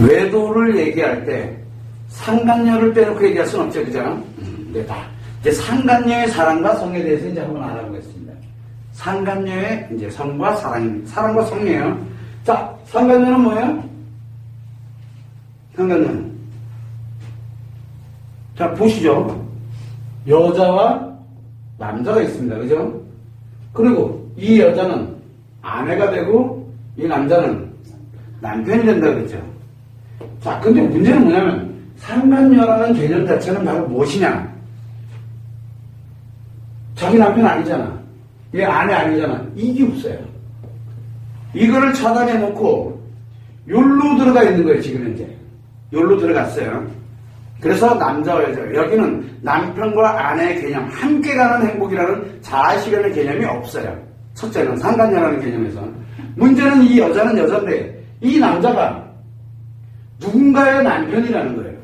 외도를 얘기할 때 상간녀를 빼놓고 얘기할 수는 없죠, 그죠? 네, 다. 이제 상간녀의 사랑과 성에 대해서 이제 한번 알아보겠습니다. 상간녀의 이제 성과 사랑입니다. 사랑과 성이에요. 자, 상간녀는 뭐예요? 상간녀는. 자, 보시죠. 여자와 남자가 있습니다. 그죠? 그리고 이 여자는 아내가 되고 이 남자는 남편이 된다 그랬죠. 자, 근데 문제는 뭐냐면 상간녀라는 개념 자체는 바로 무엇이냐? 자기 남편 아니잖아. 얘 아내 아니잖아. 이게 없어요. 이거를 차단해놓고 욜로 들어가 있는 거예요. 지금 현재. 욜로 들어갔어요. 그래서 남자와 여자, 여기는 남편과 아내의 개념, 함께 가는 행복이라는 자아실현의 개념이 없어요. 첫째는 상간녀라는 개념에서. 문제는 이 여자는 여잔데 이 남자가 누군가의 남편이라는 거예요.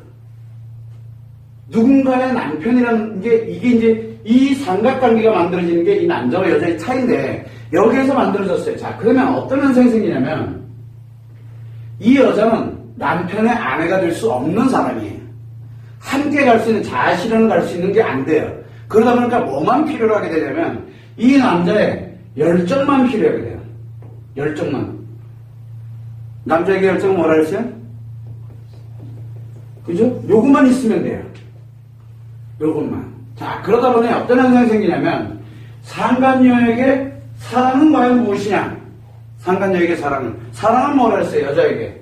누군가의 남편이라는 게 이게 이제 이 삼각관계가 만들어지는 게 이 남자와 여자의 차이인데 여기에서 만들어졌어요. 자, 그러면 어떤 현상이 생기냐면 이 여자는 남편의 아내가 될 수 없는 사람이에요. 함께 갈 수 있는 자아실현을 갈 수 있는 게 안 돼요. 그러다 보니까 뭐만 필요로 하게 되냐면 이 남자의 열정만 필요하게 돼요. 열정만. 남자에게 열정은 뭐라 했어요? 그죠? 요것만 있으면 돼요. 요것만. 자, 그러다 보니 어떤 현상이 생기냐면 상간녀에게 사랑은 과연 무엇이냐? 상간녀에게 사랑은 뭐라 했어요? 여자에게.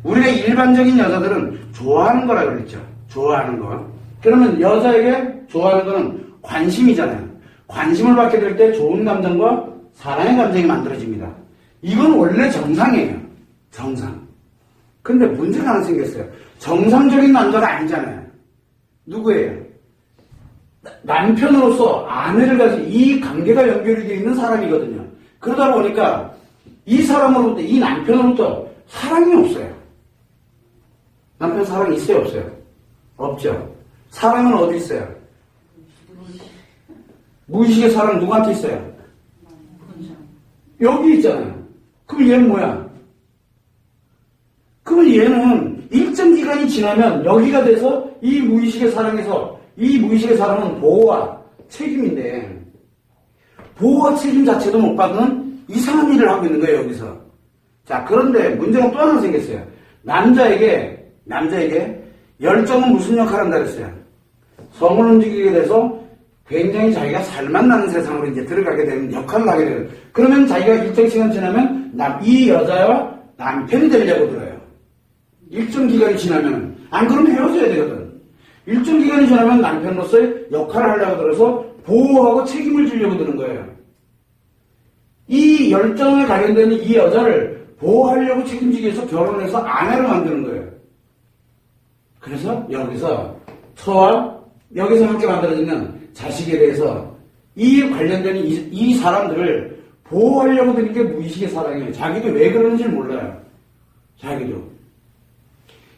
우리가 일반적인 여자들은 좋아하는 거라 그랬죠. 좋아하는 거. 그러면 여자에게 좋아하는 거는 관심이잖아요. 관심을 받게 될 때 좋은 감정과 사랑의 감정이 만들어집니다. 이건 원래 정상이에요. 정상. 근데 문제가 하나 생겼어요. 정상적인 남자가 아니잖아요. 누구예요? 남편으로서 아내를 가진 이 관계가 연결이 되어 있는 사람이거든요. 그러다 보니까 이 사람으로부터, 이 남편으로부터 사랑이 없어요. 남편 사랑 있어요, 없어요? 없죠. 사랑은 어디 있어요? 무의식의 사랑 누구한테 있어요? 여기 있잖아요. 그럼 얘는 뭐야? 그럼 얘는 일정 기간이 지나면 여기가 돼서 이 무의식의 사랑에서 이 무의식의 사랑은 보호와 책임인데 보호와 책임 자체도 못 받는 이상한 일을 하고 있는 거예요, 여기서. 자, 그런데 문제가 또 하나 생겼어요. 남자에게 열정은 무슨 역할을 한다 그랬어요? 성을 움직이게 돼서 굉장히 자기가 살맛나는 세상으로 이제 들어가게 되는 역할을 하게 되는. 그러면 자기가 일정 시간 지나면 이 여자와 남편이 되려고 들어요. 일정 기간이 지나면. 안 그러면 헤어져야 되거든. 일정 기간이 지나면 남편으로서의 역할을 하려고 들어서 보호하고 책임을 지려고 드는 거예요. 이 열정에 관련되는 이 여자를 보호하려고 책임지기 위해서 결혼해서 아내를 만드는 거예요. 그래서 여기서 여기서 함께 만들어지는 자식에 대해서 이 관련된 이 사람들을 보호하려고 드는 게 무의식의 사랑이에요. 자기도 왜 그러는지 몰라요. 자기도.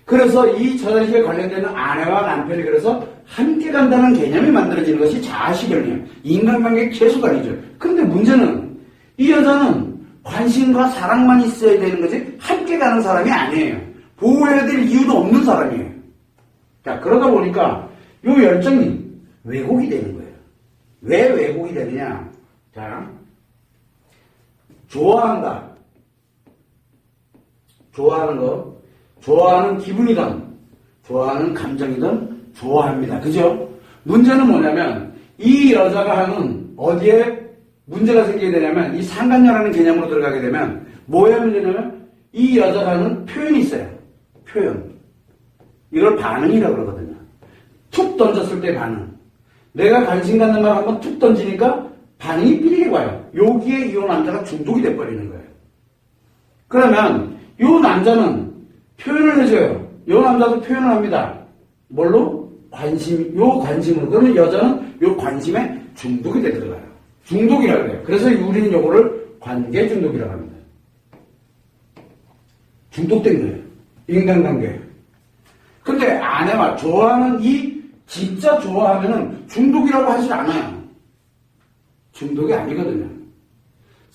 그래서 이 자식에 관련되는 아내와 남편이 그래서 함께 간다는 개념이 만들어지는 것이 자아실현이에요. 인간관계의 최소단이죠. 그런데 문제는 이 여자는 관심과 사랑만 있어야 되는 거지 함께 가는 사람이 아니에요. 보호해야 될 이유도 없는 사람이에요. 자, 그러다 보니까 이 열정이 왜곡이 되는 거예요. 왜 왜곡이 되느냐? 자, 좋아한다. 좋아하는 거. 좋아하는 기분이든, 좋아하는 감정이든 좋아합니다. 그죠? 문제는 뭐냐면, 이 여자가 하는 어디에 문제가 생기게 되냐면, 이 상간녀라는 개념으로 들어가게 되면, 뭐에 문제냐면, 이 여자가 하는 표현이 있어요. 표현. 이걸 반응이라고 그러거든요. 툭 던졌을 때 반응. 내가 관심 갖는 말 한번 툭 던지니까 반응이 삐리게 와요. 여기에 이 남자가 중독이 돼버리는 거예요. 그러면 이 남자는 표현을 해줘요. 이 남자도 표현을 합니다. 뭘로? 관심으로. 그러면 여자는 이 관심에 중독이 돼 들어가요. 중독이라고 해요. 그래서 우리는 이거를 관계 중독이라고 합니다. 중독된 거예요. 인간관계. 근데 아내와 좋아하는 진짜 좋아하면은 중독이라고 하질 않아요. 중독이 아니거든요.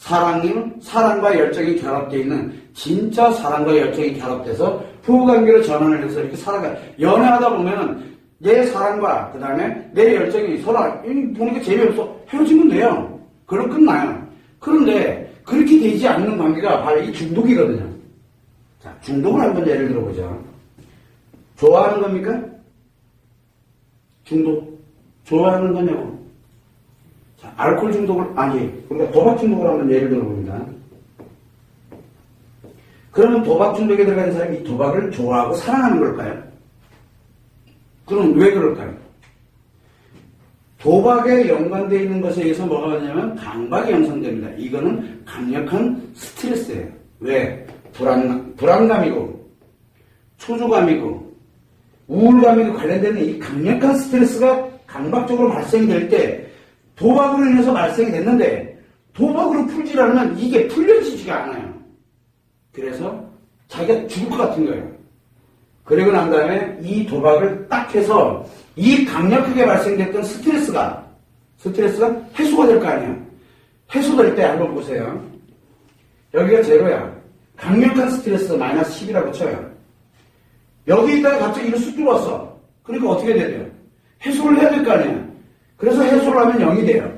사랑과 열정이 결합되어 있는 진짜 사랑과 열정이 결합돼서 부부관계로 전환을 해서 이렇게 살아가요. 연애하다 보면은 내 사랑과 그 다음에 내 열정이 서로 보니까 재미없어 헤어지면 돼요. 그럼 끝나요. 그런데 그렇게 되지 않는 관계가 바로 이 중독이거든요. 자, 중독을 한번 예를 들어보죠. 좋아하는 겁니까? 중독. 좋아하는 거냐고. 자, 알코올 중독을, 우리가 도박 중독을 한번 예를 들어봅니다. 그러면 도박 중독에 들어가는 사람이 이 도박을 좋아하고 사랑하는 걸까요? 그럼 왜 그럴까요? 도박에 연관되어 있는 것에 의해서 뭐가 되냐면 강박이 형성됩니다. 이거는 강력한 스트레스예요. 왜? 불안감이고 초조감이고 우울감이고 관련되는 이 강력한 스트레스가 강박적으로 발생이 될 때 도박으로 인해서 발생이 됐는데 도박으로 풀지 않으면 이게 풀려지지가 않아요. 그래서 자기가 죽을 것 같은 거예요. 그리고 난 다음에 이 도박을 딱 해서 이 강력하게 발생됐던 스트레스가 해소가 될 거 아니에요. 해소될 때 한번 보세요. 여기가 제로야. 강력한 스트레스 마이너스 10이라고 쳐요. 여기 있다가 갑자기 이로 쑥 들어왔어. 그러니까 어떻게 돼요? 해소를 해야 될 거 아니에요. 그래서 해소를 하면 0이 돼요.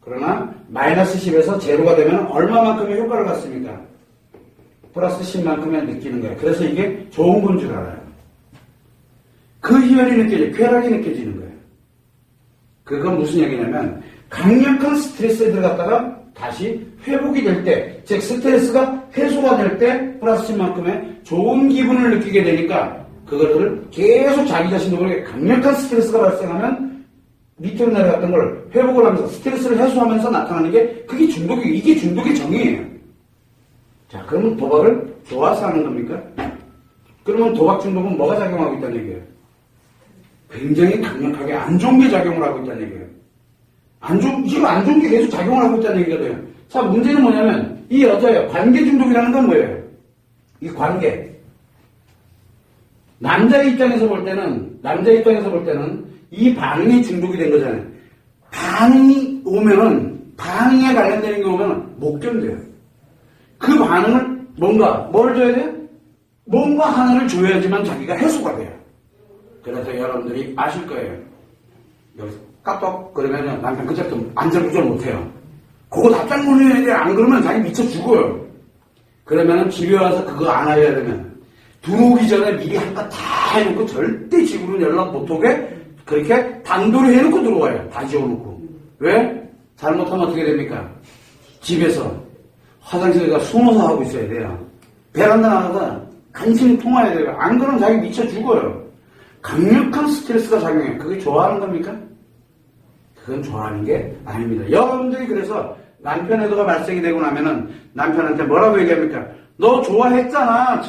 그러나 마이너스 10에서 제로가 되면 얼마만큼의 효과를 갖습니까? 플러스 10만큼의 느끼는 거예요. 그래서 이게 좋은 건 줄 알아요. 그 희열이 느껴져요. 쾌락이 느껴지는 거예요. 그건 무슨 얘기냐면 강력한 스트레스에 들어갔다가 다시 회복이 될 때, 즉 스트레스가 해소가 될 때 플러스 10만큼의 좋은 기분을 느끼게 되니까 그것을 계속 자기 자신도 모르게 강력한 스트레스가 발생하면 밑으로 내려갔던 걸 회복을 하면서 스트레스를 해소하면서 나타나는 게 그게 이게 중독의 정의예요. 자, 그러면 도박을 좋아서 하는 겁니까? 그러면 도박 중독은 뭐가 작용하고 있다는 얘기예요? 굉장히 강력하게 안 좋은 게 작용을 하고 있다는 얘기예요. 지금 안 좋은 게 계속 작용을 하고 있다는 얘기거든요. 자, 문제는 뭐냐면 이 여자예요. 관계 중독이라는 건 뭐예요? 이 관계. 남자의 입장에서 볼 때는 이 반응이 중독이 된 거잖아요. 반응이 오면은, 반응에 관련되는 게 오면은 못 견뎌요. 그 반응을 뭘 줘야 돼요? 뭔가 하나를 줘야지만 자기가 해소가 돼요. 그래서 여러분들이 아실 거예요. 여기서 까똑 그러면 남편 그때부터 안절부절 못해요. 그거 답장 보내야 돼. 안 그러면 자기 미쳐 죽어요. 그러면은 집에 와서 그거 안 해야 되면 들어오기 전에 미리 한번 다 해놓고 절대 집으로 연락 못 오게 그렇게 단도리 해놓고 들어와요. 다 지워놓고. 왜? 잘못하면 어떻게 됩니까? 집에서 화장실에 가 숨어서 하고 있어야 돼요. 베란다 나가서 간신히 통화해야 돼요. 안 그러면 자기 미쳐 죽어요. 강력한 스트레스가 작용해요. 그게 좋아하는 겁니까? 그건 좋아하는 게 아닙니다. 여러분들이 그래서 남편 애도가 발생이 되고 나면은 남편한테 뭐라고 얘기합니까? 너 좋아했잖아.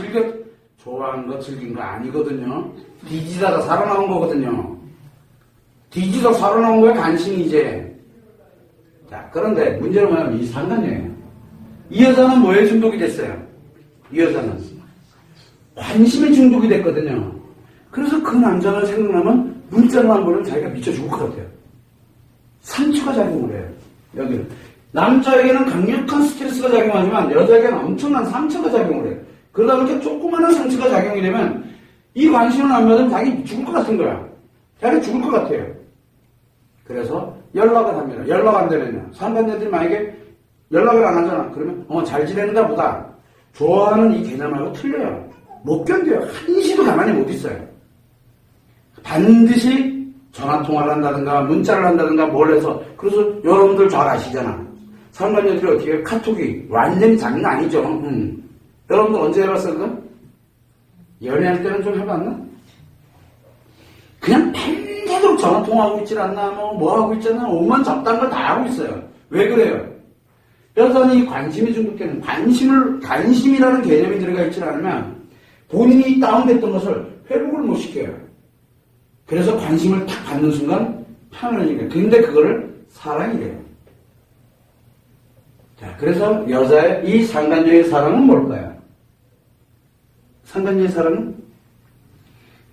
좋아하는 거 즐긴 거 아니거든요. 뒤지다가 살아나온 거거든요. 뒤지다 살아나온 거에 간신히 이제. 자, 그런데 문제는 뭐냐면 이 상관이에요. 이 여자는 뭐에 중독이 됐어요? 이 여자는 관심에 중독이 됐거든요. 그래서 그 남자가 생각나면 문자로만 보면 자기가 미쳐 죽을 것 같아요. 상처가 작용을 해요. 여기는 남자에게는 강력한 스트레스가 작용하지만 여자에게는 엄청난 상처가 작용을 해요. 그러다 보니까 조그마한 상처가 작용이 되면 이 관심을 안 받으면 자기 죽을 것 같은 거야. 자기 죽을 것 같아요. 그래서 연락을 합니다. 연락 안 되면요. 상관자들이 만약에 연락을 안 하잖아. 그러면 잘 지내는가 보다. 좋아하는 이 개념하고 틀려요. 못 견뎌요. 한시도 가만히 못 있어요. 반드시 전화통화를 한다든가 문자를 한다든가 뭘 해서. 그래서 여러분들 잘 아시잖아. 상관녀들이 어떻게 해요? 카톡이 완전히 장난 아니죠. 여러분들 언제 해봤어 그거? 연애할 때는 좀 해봤나? 그냥 밤새도록 전화통화하고 있질 않나 뭐 하고 있잖아. 오만 잡다한 걸 다 하고 있어요. 왜 그래요? 여전히 관심이 중독되는 관심이라는 개념이 들어가 있지 않으면 본인이 다운됐던 것을 회복을 못 시켜요. 그래서 관심을 탁 받는 순간 편안해지니까. 근데 그거를 사랑이래요. 자, 그래서 여자의 이 상간녀의 사랑은 뭘까요? 상간녀의 사랑은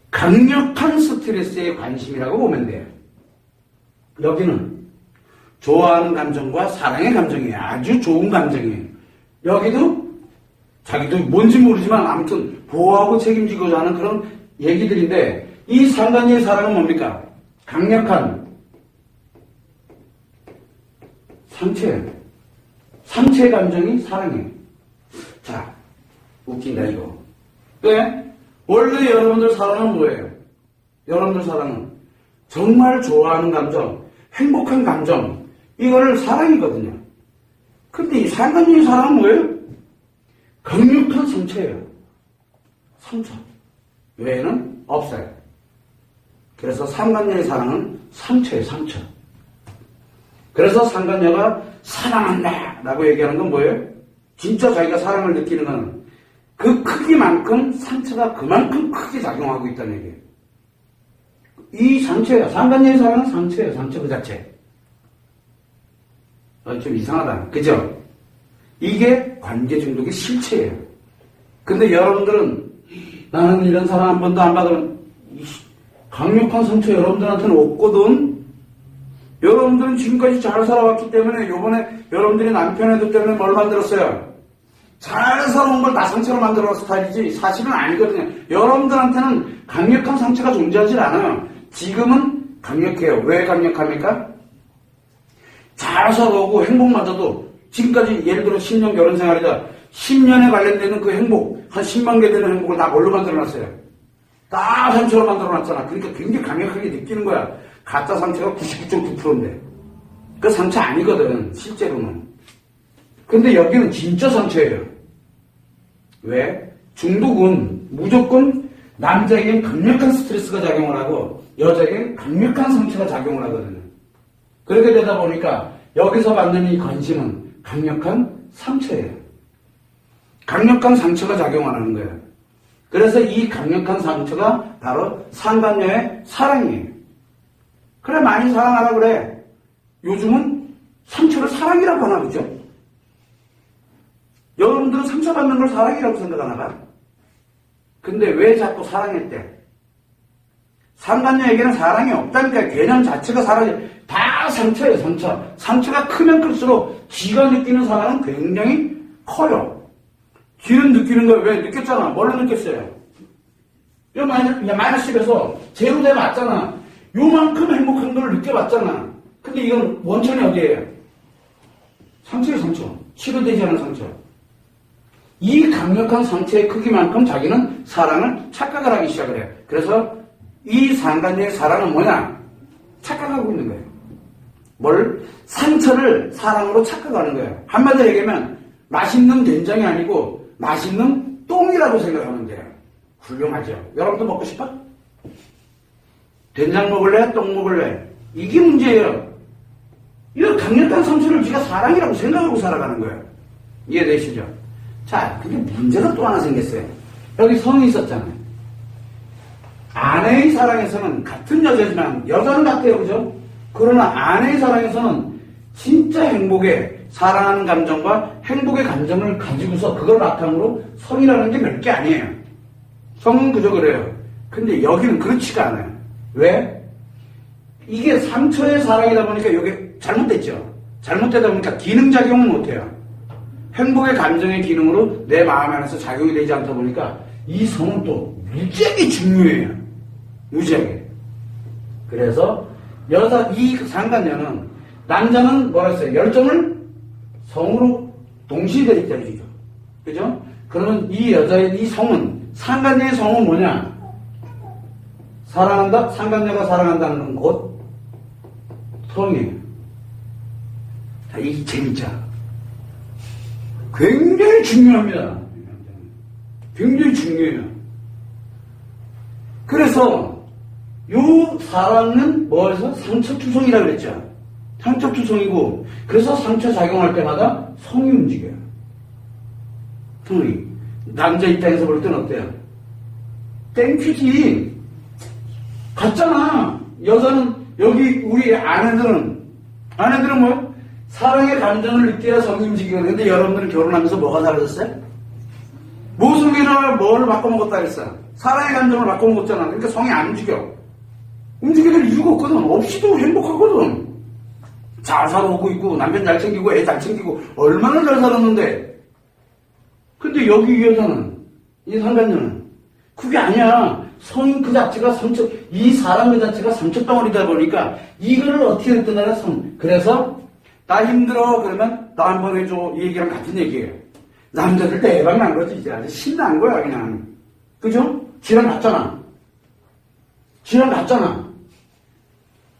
강력한 스트레스의 관심이라고 보면 돼요. 여기는 좋아하는 감정과 사랑의 감정이에요. 아주 좋은 감정이에요. 여기도 자기도 뭔지 모르지만 아무튼 보호하고 책임지고자 하는 그런 얘기들인데 이 상간녀의 사랑은 뭡니까? 강력한 상처예요. 상처의 감정이 사랑이에요. 자, 웃긴다 이거. 왜? 원래 여러분들 사랑은 뭐예요? 여러분들 사랑은 정말 좋아하는 감정, 행복한 감정, 이거를 사랑이거든요. 근데 이 상간녀의 사랑은 뭐예요? 강력한 상처예요. 상처. 외에는 없어요. 그래서 상간녀의 사랑은 상처예요, 상처. 그래서 상간녀가 사랑한다 라고 얘기하는 건 뭐예요? 진짜 자기가 사랑을 느끼는 건 그 크기만큼 상처가 그만큼 크게 작용하고 있다는 얘기예요. 이 상처예요. 상간녀의 사랑은 상처예요. 상처 그 자체. 좀 이상하다. 그죠? 이게 관계 중독의 실체예요. 근데 여러분들은 나는 이런 사랑 한 번도 안 받으면 강력한 상처 여러분들한테는 없거든. 여러분들은 지금까지 잘 살아왔기 때문에 요번에 여러분들이 남편애들 때문에 뭘 만들었어요? 잘 살아온 걸 나 상처로 만들어놓은 스타일이지 사실은 아니거든요. 여러분들한테는 강력한 상처가 존재하지 않아요. 지금은 강력해요. 왜 강력합니까? 잘 살아오고 행복마저도 지금까지 예를 들어 10년 결혼 생활이다. 10년에 관련되는 그 행복, 한 10만 개 되는 행복을 다 뭘로 만들어놨어요? 다 상처로 만들어놨잖아. 그러니까 굉장히 강력하게 느끼는 거야. 가짜 상처가 99.9%인데. 그 상처 아니거든, 실제로는. 근데 여기는 진짜 상처예요. 왜? 중독은 무조건 남자에겐 강력한 스트레스가 작용을 하고 여자에겐 강력한 상처가 작용을 하거든요. 그렇게 되다 보니까 여기서 받는 이 관심은 강력한 상처예요. 강력한 상처가 작용하는 거예요. 그래서 이 강력한 상처가 바로 상간녀의 사랑이에요. 그래, 많이 사랑하라 그래. 요즘은 상처를 사랑이라고 하나 보죠? 여러분들은 상처받는 걸 사랑이라고 생각하나 봐. 근데 왜 자꾸 사랑했대? 상간녀에게는 사랑이 없다니까. 개념 자체가 사랑이 다 상처예요. 상처. 상처가 크면 클수록 쥐가 느끼는 사랑은 굉장히 커요. 쥐는 느끼는 거예요. 왜? 느꼈잖아. 뭘로 느꼈어요? 이 마이너스 10에서 제로 돼 맞잖아. 요만큼 행복한 걸 느껴봤잖아. 근데 이건 원천이 어디예요? 상처의 상처. 치료되지 않은 상처. 이 강력한 상처의 크기만큼 자기는 사랑을 착각을 하기 시작을 해요. 그래서 이 상간녀의 사랑은 뭐냐? 착각하고 있는 거예요. 뭘? 상처를 사랑으로 착각하는 거예요. 한마디로 얘기하면 맛있는 된장이 아니고 맛있는 똥이라고 생각하면 돼요. 훌륭하죠. 여러분도 먹고 싶어? 된장 먹을래? 똥 먹을래? 이게 문제예요. 이거 강력한 상처를 지가 사랑이라고 생각하고 살아가는 거예요. 이해되시죠? 자, 근데 문제가 또 하나 생겼어요. 여기 성이 있었잖아요. 아내의 사랑에서는 같은 여자지만 여자는 같아요. 그죠? 그러나 아내의 사랑에서는 진짜 행복에 사랑하는 감정과 행복의 감정을 가지고서 그걸 바탕으로 성이라는 게 몇 개 아니에요. 성은 그저 그래요. 근데 여기는 그렇지가 않아요. 왜? 이게 상처의 사랑이다 보니까 이게 잘못됐죠. 잘못되다 보니까 기능작용은 못해요. 행복의 감정의 기능으로 내 마음 안에서 작용이 되지 않다 보니까 이 성은 또 무지하게 중요해요. 무지하게. 그래서 이 상간녀는 남자는 뭐라 했어요? 열정을 성으로 동시에 대립되죠. 그죠? 그러면 이 여자의 이 성은 상간녀의 성은 뭐냐? 사랑한다? 상간녀가 사랑한다는 곧 성이에요. 자, 이게 재밌죠? 굉장히 중요합니다. 굉장히 중요해요. 그래서 요 사랑은 뭐에서 상처투성이라고 그랬죠. 상처투성이고 그래서 상처 작용할 때마다 성이 움직여요. 성이. 남자 입장에서 볼 때는 어때요? 땡큐지. 같잖아. 여자는 여기 우리 아내들은 뭐요? 사랑의 감정을 느껴야 성이 움직이거든요. 근데 여러분들은 결혼하면서 뭐가 달라졌어요? 모성애를 뭐를 바꿔먹었다 그랬어? 사랑의 감정을 바꿔먹었잖아. 그러니까 성이 안 움직여. 움직여야 될 이유가 없거든. 없이도 행복하거든. 잘 살아오고 있고, 남편 잘 챙기고, 애 잘 챙기고, 얼마나 잘 살았는데. 근데 여기 이 여자는, 이 상간녀는, 그게 아니야. 성인 그 자체가 이 사람 그 자체가 상처덩어리다 보니까, 이거를 어떻게 했던 나라 그래서, 나 힘들어. 그러면, 나 한번 해줘. 이 얘기랑 같은 얘기예요. 남자들 대박 난 거지. 이제 아주 신난 거야, 그냥. 그죠? 지랑 같잖아. 지랑 같잖아.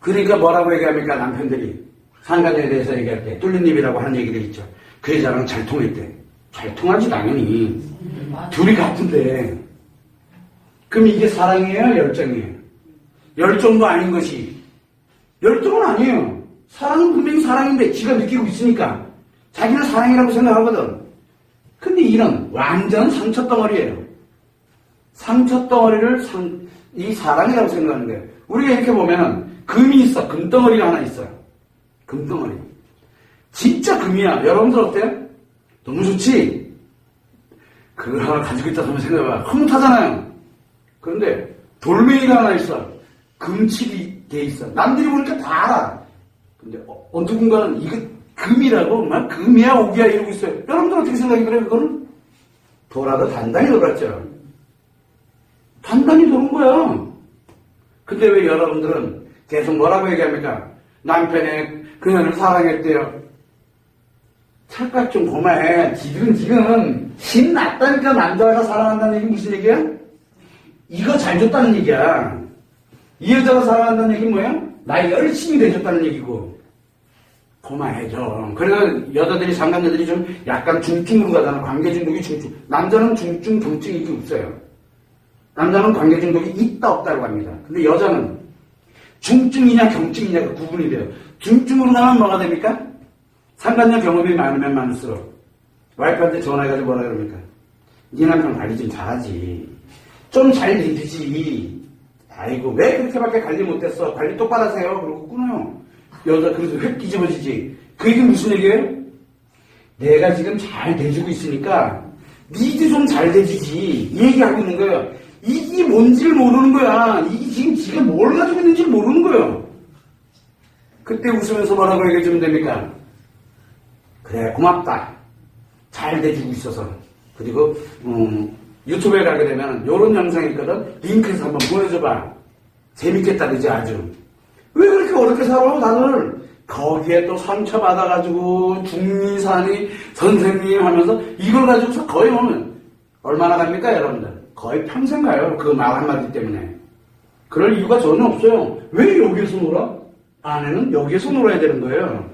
그러니까 뭐라고 얘기합니까, 남편들이. 상간녀에 대해서 얘기할 때, 뚫린입이라고 하는 얘기들 있죠. 그 여자랑 잘 통했대. 잘 통하지, 당연히. 둘이 같은데. 그럼 이게 사랑이에요, 열정이에요? 열정도 아닌 것이. 열정은 아니에요. 사랑은 분명히 사랑인데, 지가 느끼고 있으니까. 자기는 사랑이라고 생각하거든. 근데 이런 완전 상처덩어리예요. 상처덩어리를 이 사랑이라고 생각하는 거예요. 우리가 이렇게 보면 금이 있어. 금덩어리가 하나 있어요. 금덩어리. 진짜 금이야. 여러분들 어때요? 너무 좋지? 그걸 하나 가지고 있다 하면 생각해봐. 흐뭇하잖아요. 그런데 돌멩이가 하나 있어. 금칠이 돼 있어. 남들이 보니까 다 알아. 근데 누군가는 이거 금이라고 막 금이야 옥이야 이러고 있어요. 여러분들 어떻게 생각이 그래요? 그거는 돌아도 단단히 돌았죠. 단단히 도는 거야. 근데 왜 여러분들은 계속 뭐라고 얘기합니까? 남편의 그녀를 사랑했대요. 착각 좀 그만해. 지들은 지금 신났다니까. 남자가 사랑한다는 얘기 무슨 얘기야? 이거 잘 줬다는 얘기야. 이 여자가 사랑한다는 얘기는 뭐야? 나 열심히 대줬다는 얘기고. 그만해줘. 그래서 여자들이 상간녀들이 좀 약간 중증으로 가잖아. 관계 중독이 중증. 남자는 중증, 경증이 이게 없어요. 남자는 관계 중독이 있다 없다고 합니다. 근데 여자는 중증이냐 경증이냐가 구분이 돼요. 중증으로 가면 뭐가 됩니까? 상간녀 경험이 많으면 많을수록 와이프한테 전화해가지고 뭐라 그럽니까? 네 남편 관리 좀 잘하지. 좀 잘 되지. 아이고 왜 그렇게밖에 관리 못했어. 관리 똑바로 하세요. 그러고 끊어요. 여자 그래서 획 뒤집어지지. 그 얘기는 무슨 얘기예요? 내가 지금 잘 대주고 있으니까 니도 좀 잘 대주지. 이 얘기하고 있는 거예요. 이게 뭔지를 모르는 거야. 이게 지금 지가 뭘 가지고 있는지 모르는 거예요. 그때 웃으면서 뭐라고 얘기해주면 됩니까? 그래 고맙다. 잘 대주고 있어서. 그리고 유튜브에 가게 되면 이런 영상이 있거든. 링크해서 한번 보내줘봐. 재밌겠다 그지 아주. 왜 그렇게 어렵게 살아 다들. 거기에 또 상처받아가지고 중리산이 선생님 하면서 이걸 가지고서 거의 오면 얼마나 갑니까 여러분들? 거의 평생 가요. 그 말 한마디 때문에. 그럴 이유가 전혀 없어요. 왜 여기에서 놀아? 아내는 여기에서 놀아야 되는 거예요.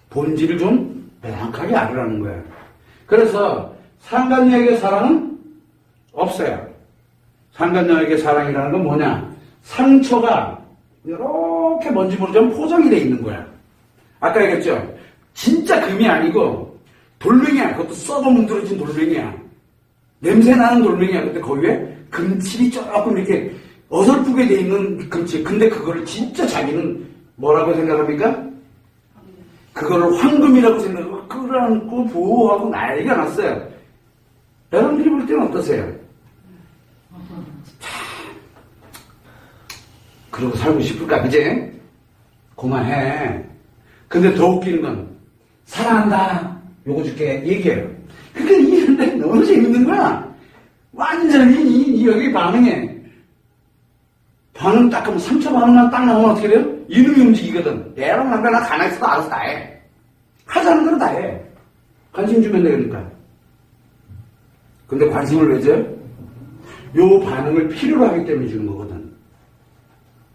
본질을 좀 명확하게 알으라는 거예요. 그래서 상간녀에게 사랑은 없어요. 상간녀에게 사랑이라는 건 뭐냐? 상처가 이렇게 뭔지 모르지만 포장이 돼 있는 거야. 아까 얘기했죠? 진짜 금이 아니고 돌멩이야. 그것도 썩어 문드러진 돌멩이야. 냄새 나는 돌멩이야. 근데 거기에 금칠이 조금 이렇게 어설프게 돼 있는 금칠. 근데 그거를 진짜 자기는 뭐라고 생각합니까? 그거를 황금이라고 생각하고 끌어안고 보호하고 난리가 났어요. 여러분들이 볼 때는 어떠세요? 그러고 살고 싶을까, 그제? 그만해. 근데 더 웃기는 건, 사랑한다. 요거 줄게. 얘기해요. 그러니까 이런데 너무 재밌는 거야. 완전히 여기 반응해. 반응 딱 하면 상처 반응만 딱 나오면 어떻게 돼요? 이놈이 움직이거든. 얘랑 남편 나 가만히 있어도 알아서 다 해. 하자는 대로 다 해. 관심 주면 되니까. 근데 관심을 왜 줘요? 요 반응을 필요로 하기 때문에 주는 거거든.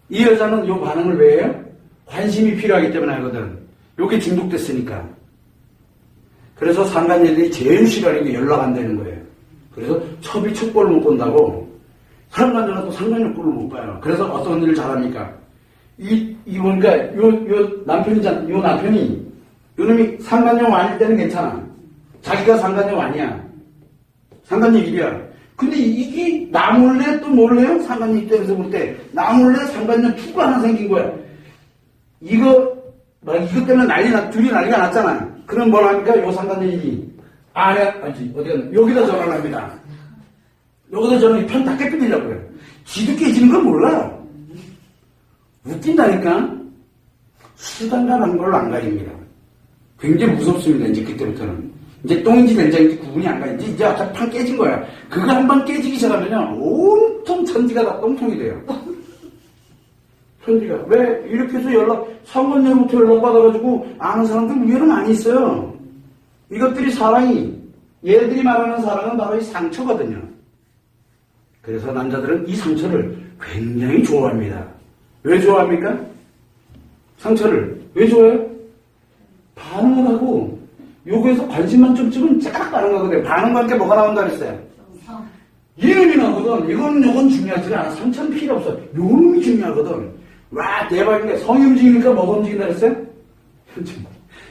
이 여자는 요 반응을 왜 해요? 관심이 필요하기 때문에 하거든. 요게 중독됐으니까. 그래서 상간녀들이 제일 싫어하는 게 연락 안 되는 거예요. 그래서 첩이 첩보를 못 본다고 상간녀가 또 상간녀 꼴을 못 봐요. 그래서 어떤 일을 잘합니까? 그러니까 요 남편이 요놈이 상간녀 아닐 때는 괜찮아. 자기가 상간녀 아니야. 상간녀 일이야. 근데 이게 나 몰래 또 몰래요? 상간녀 입장에서 볼 때 나 몰래 상간녀 투가 하나 생긴 거야. 이거 때문에 둘이 난리가 났잖아. 그럼 뭘 합니까? 요 상간녀이 여기다 전화를 합니다. 여기다 전화를 편 다 깨뜨리려고 그래요. 지도 깨지는 건 몰라요. 웃긴다니까. 수단과 방법을 안 가립니다. 굉장히 무섭습니다. 이제 그때부터는. 이제 똥인지 된장인지 구분이 안 가. 이제 어차피 판 깨진 거야. 그거 한 번 깨지기 시작하면요. 온통 천지가 다 똥통이 돼요. 천지가. 왜? 이렇게 해서 상관녀부터 연락받아가지고 아는 사람들 의외로 많이 있어요. 이것들이 사랑이, 얘들이 말하는 사랑은 바로 이 상처거든요. 그래서 남자들은 이 상처를 굉장히 좋아합니다. 왜 좋아합니까? 상처를. 왜 좋아해요? 반응을 하고, 요거에서 관심만 좀 주면 쫙 반응하거든요. 반응과 함께 뭐가 나온다 그랬어요? 이름이 나거든. 요건 중요하지 않아. 상처는 필요 없어. 요놈이 중요하거든. 와, 대박이네. 성이 움직이니까 뭐가 움직인다 그랬어요?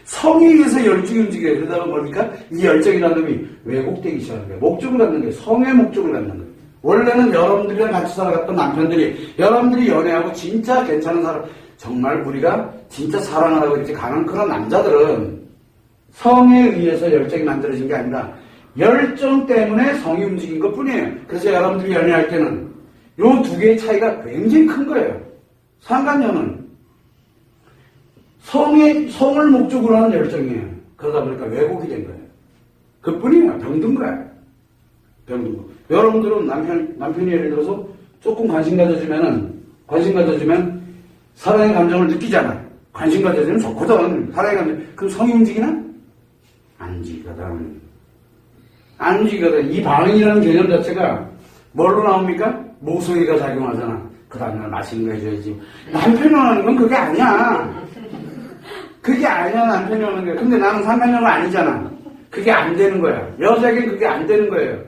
성에 의해서 열정이 움직여요. 그러다가 뭡니까? 이 열정이라는 놈이 왜곡되기 시작하는 거예요. 목적을 갖는 거예요. 성의 목적을 갖는 거예요. 원래는 여러분들이랑 같이 살아갔던 남편들이, 여러분들이 연애하고 진짜 괜찮은 사람, 정말 우리가 진짜 사랑하라고 이렇게 가는 그런 남자들은 성에 의해서 열정이 만들어진 게 아니라 열정 때문에 성이 움직인 것 뿐이에요. 그래서 여러분들이 연애할 때는 요 두 개의 차이가 굉장히 큰 거예요. 상간녀는 성을 목적으로 하는 열정이에요. 그러다 보니까 왜곡이 된 거예요. 그 뿐이에요. 병든 거예요. 병든 거. 여러분들은 남편이 예를 들어서 조금 관심 가져주면 사랑의 감정을 느끼잖아. 관심 가져주면 좋거든. 사랑의 감정. 그럼 성이 움직이나? 안 움직이거든. 안 움직이거든. 이 반응이라는 개념 자체가 뭘로 나옵니까? 모성애가 작용하잖아. 그 다음날 맛있는 거 해줘야지. 남편이 원하는 건 그게 아니야. 그게 아니야, 남편이 원하는 게. 근데 나는 상관녀가 아니잖아. 그게 안 되는 거야. 여자에겐 그게 안 되는 거예요.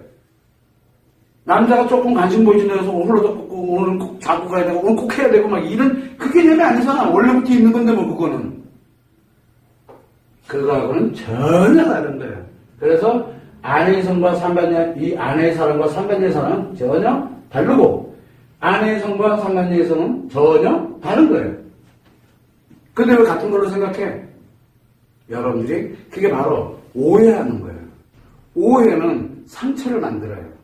남자가 조금 관심 보여준다고 해서 오늘도 꼭 오늘은 꼭 자고 가야 되고 오늘 꼭 해야 되고 막 이런 그 개념이 아니잖아. 원래부터 있는 건데 뭐 그거는. 그거하고는 전혀 다른 거예요. 그래서 아내의 성과 상간녀, 이 아내의 사랑과 상간녀의 사랑은 전혀 다르고 아내의 성과 상간녀의 성은 전혀 다른 거예요. 근데 왜 같은 걸로 생각해? 여러분들이 그게 바로 오해하는 거예요. 오해는 상처를 만들어요.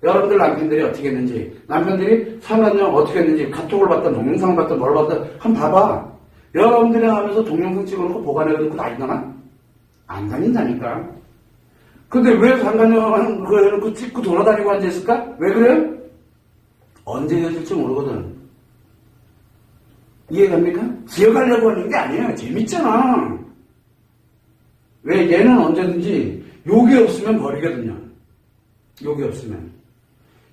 여러분들 남편들이 어떻게 했는지, 남편들이 상간녀 어떻게 했는지, 카톡을 봤든, 동영상을 봤든, 뭘 봤든, 한번 봐봐. 여러분들이랑 하면서 동영상 찍어놓고 보관해놓고 다니잖아? 안 다닌다니까. 근데 왜 상간녀 그거 해놓고 찍고 돌아다니고 앉아있을까? 왜 그래요? 언제 헤어질지 모르거든. 이해갑니까? 기억하려고 하는 게 아니에요. 재밌잖아. 왜 얘는 언제든지 욕이 없으면 버리거든요. 욕이 없으면.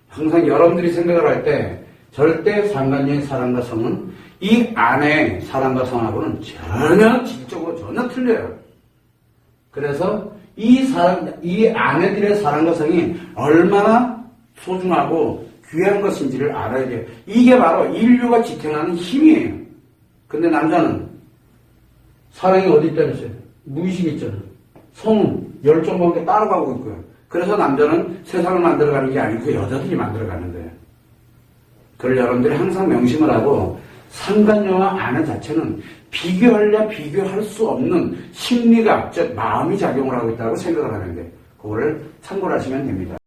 항상 여러분들이 생각을 할 때 절대 상간녀의 사랑과 성은 이 아내의 사랑과 성하고는 전혀 질적으로 전혀 틀려요. 그래서 이 아내들의 사랑과 성이 얼마나 소중하고 귀한 것인지를 알아야 돼요. 이게 바로 인류가 지탱하는 힘이에요. 근데 남자는 사랑이 어디 있다는 거예요? 무의식이 있잖아. 성은 열정과 함께 따라가고 있고요. 그래서 남자는 세상을 만들어가는 게 아니고 여자들이 만들어가는 거예요. 그걸 여러분들이 항상 명심을 하고 상간녀와 아내 자체는 비교할 수 없는 심리가, 즉 마음이 작용을 하고 있다고 생각을 하는데 그거를 참고를 하시면 됩니다.